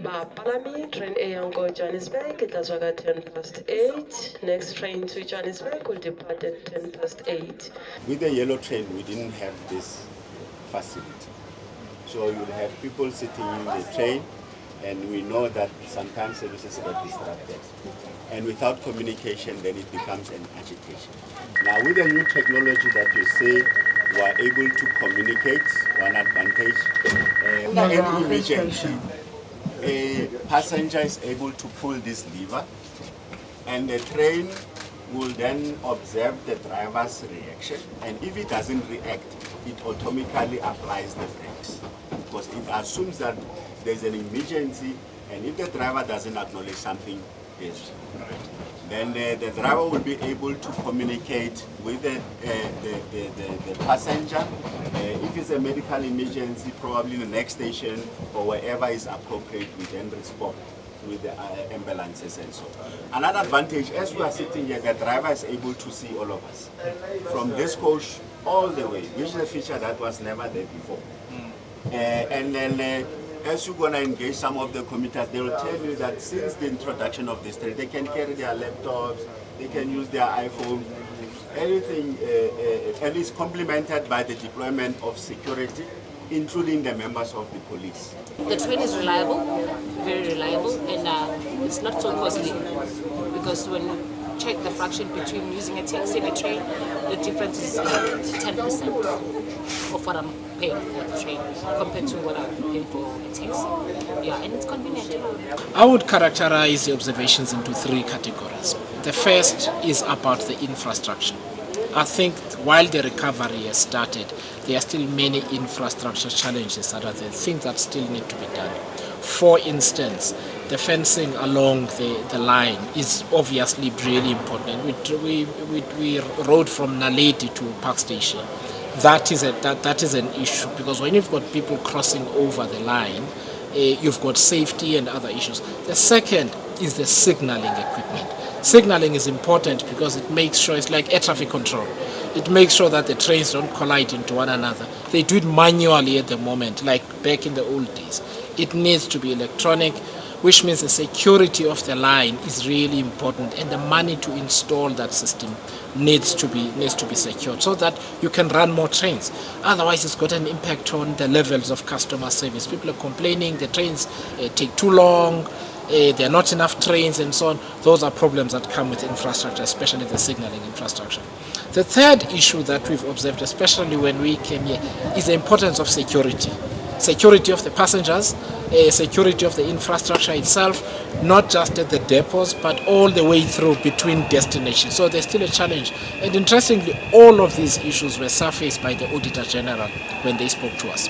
Bapalami, train A on go Johannesburg, it has 8:10. Next train to Johannesburg will depart at 8:10. With the yellow train, we didn't have this facility. So you'll have people sitting in the train, and we know that sometimes services get distracted. And without communication, then it becomes an agitation. Now with the new technology that you say, we are able to communicate, one advantage. Under any emergency, a passenger is able to pull this lever, and the train will then observe the driver's reaction, and if it doesn't react, it automatically applies the brakes, because it assumes that there's an emergency, and if the driver doesn't acknowledge something is right, then the driver will be able to communicate with the passenger. If it's a medical emergency, probably the next station or wherever is appropriate, we then respond with the ambulances and so on. Another advantage, as we are sitting here, the driver is able to see all of us from this coach all the way, which is a feature that was never there before. And then as you're going to engage some of the commuters, they will tell you that since the introduction of this train, they can carry their laptops, they can use their iPhone, everything, and is complemented by the deployment of security, including the members of the police. The train is reliable, very reliable, and it's not so costly, because when you check the fraction between using a taxi and a train, the difference is 10% of what I'm paying for the train compared to what I'm paying for a taxi. Yeah, and it's convenient. I would characterize the observations into three categories. The first is about the infrastructure. I think while the recovery has started, there are still many infrastructure challenges that are there, things that still need to be done. For instance, the fencing along the line is obviously really important. We rode from Naledi to Park Station. That is an issue, because when you've got people crossing over the line, you've got safety and other issues. The second is the signaling equipment. Signaling is important because it makes sure, it's like air traffic control. It makes sure that the trains don't collide into one another. They do it manually at the moment, like back in the old days. It needs to be electronic, which means the security of the line is really important, and the money to install that system needs to be secured so that you can run more trains. Otherwise, it's got an impact on the levels of customer service. People are complaining the trains take too long, there are not enough trains and so on. Those are problems that come with infrastructure, especially the signaling infrastructure. The third issue that we've observed, especially when we came here, is the importance of security. Security of the passengers, security of the infrastructure itself, not just at the depots, but all the way through between destinations. So there's still a challenge. And interestingly, all of these issues were surfaced by the Auditor-General when they spoke to us.